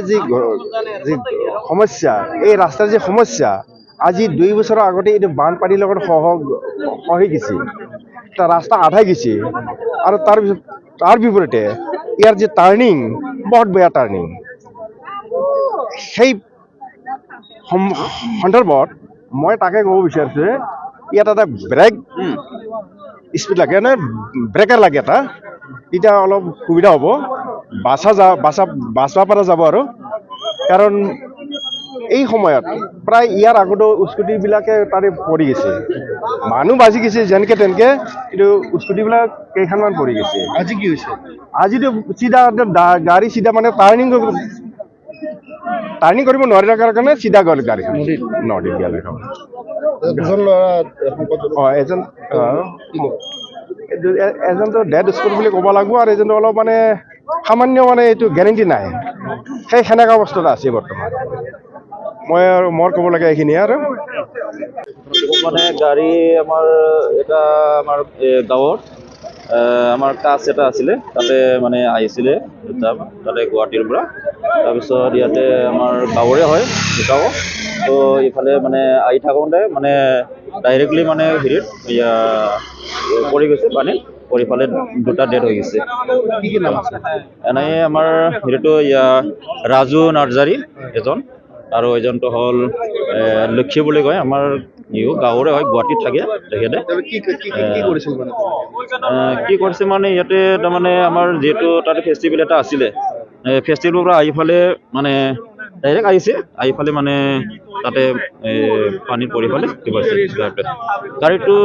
যে সমস্যা এই ৰাস্তাৰ যে সমস্যা আজি 2 বছৰৰ আগতে এইটো বানপানীৰ লগত হৈ গৈছে এটা ৰাস্তা আধাই গৈছে আৰু তাৰ বিপৰীতে ইয়াৰ যে টাৰ্ণিং বহুত বেয়া টাৰ্ণিং সেই সন্দৰ্ভত মই তাকে ক'ব বিচাৰিছো ইয়াত এটা ব্ৰেক স্পীড লাগে মানে ব্ৰেকাৰ লাগে এটা তেতিয়া অলপ সুবিধা হ'ব বাচা পৰা যাব আৰু কাৰণ এই সময়ত প্ৰায় ইয়াৰ আগতো স্কুটিবিলাকে তাৰে পৰি গৈছে মানুহ বাচি গৈছে যেনেকে তেনেকে কিন্তু স্কুটিবিলাক কেইখনমান পৰি গৈছে আজি কি হৈছে আজিতো চিধা গাড়ী চিধা মানে টাৰ্ণিং কৰিব নোৱাৰিলে কাৰণে চিধা গ'ল গাড়ীখন নদীত গ'লে দুজন ল'ৰা এজনটো ডেড স্পট বুলি ক'ব লাগিব আৰু এজনটো অলপ মানে সামান্য মানে এইটো গেৰেণ্টি নাই সেই সেনেকা অৱস্থাত আছে বৰ্তমান মই আৰু মোৰ ক'ব লাগে এইখিনিয়ে আৰু মানে গাড়ী আমাৰ এটা আমাৰ গাঁৱত আমাৰ কাছ এটা আছিলে তাতে মানে আহিছিলে তাতে গুৱাহাটীৰ পৰা তাৰপিছত ইয়াতে আমাৰ গাঁৱৰে হয় গাঁও তো ইফালে মানে আহি থাকোঁতে মানে ডাইৰেক্টলি মানে হেৰিত পৰি গৈছে পানীত পৰি ফালে দুটা ডেড হৈ গৈছে এনেই আমাৰ হেৰিটো ৰাজু নাৰ্জাৰী এজন আৰু এজনটো হ'ল লক্ষ্মী বুলি কয় আমাৰ গাঁৱৰে হয় গুৱাহাটীত থাকে তেখেতে কি কৰিছে মানে ইয়াতে তাৰমানে আমাৰ যিহেতু তাতে ফেষ্টিভেল এটা আছিলে ফেষ্টিভেলৰ পৰা আহি ফালে মানে ডাইৰেক্ট আহিছে আহি ফালে মানে তাতে পানীত পৰি ফালে কিবা গাড়ীটো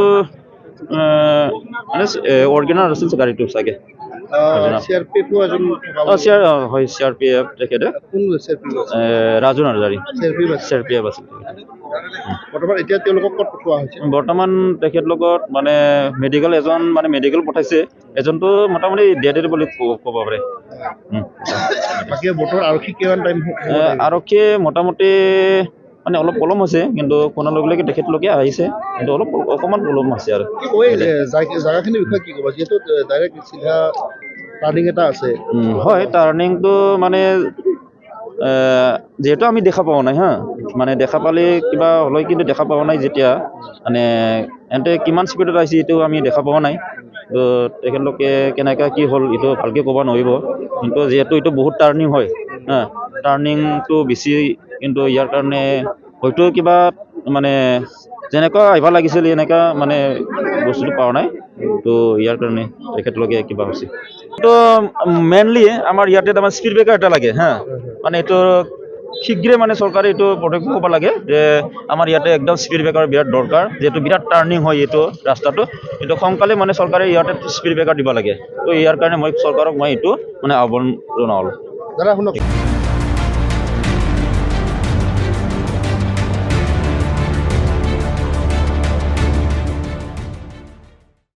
মানে অৰিজিনেল আছিল গাড়ীটো চাগে CRPF তেখেতে ৰাজু নাৰ্জাৰী CRPF আছিল বৰ্তমান তেখেতলোকক মানে মেডিকেল পঠাইছে এজনটো মোটামুটি ডেড বুলি ক'ব পাৰে আৰক্ষীয়ে মোটামুটি মানে অলপ পলম হৈছে কিন্তু কোনলৈকে তেখেতলোকে আহিছে কিন্তু অকণমান পলম হৈছে আৰু জাগাখিনিৰ বিষয়ে কি ক'ব যিহেতু ডাইৰেক্ট চিধা টাৰ্ণিং এটা আছে হয় টাৰ্ণিংটো মানে যিহেতু আমি দেখা পোৱা নাই মানে দেখা পালে কিবা হ'লে কিন্তু দেখা পোৱা নাই যেতিয়া মানে এন্তে কিমান স্পীডত আহিছে এইটো আমি দেখা পোৱা নাই তো তেখেতলোকে কেনেকৈ কি হ'ল এইটো ভালকৈ ক'ব নোৱাৰিব কিন্তু যিহেতু এইটো বহুত টাৰ্ণিং হয় টাৰ্ণিংটো বেছি কিন্তু ইয়াৰ কাৰণে হয়তো কিবা মানে যেনেকুৱা আহিব লাগিছিল এনেকুৱা মানে বস্তুটো পোৱা নাই তো ইয়াৰ কাৰণে তেখেতলোকে কিবা হৈছে তো মেইনলি আমাৰ ইয়াতে তাৰমানে স্পীড ব্ৰেকাৰ এটা লাগে মানে এইটো শীঘ্ৰে মানে চৰকাৰে এইটো পদক্ষেপ ল'ব লাগে যে আমাৰ ইয়াতে একদম স্পীড ব্ৰেকাৰ বিৰাট দৰকাৰ যিহেতু বিৰাট টাৰ্ণিং হয় এইটো ৰাস্তাটো এইটো সোনকালে মানে চৰকাৰে ইয়াতে স্পীড ব্ৰেকাৰ দিব লাগে তো ইয়াৰ কাৰণে চৰকাৰক এইটো মানে আহ্বান জনালোঁ দাদা শুনক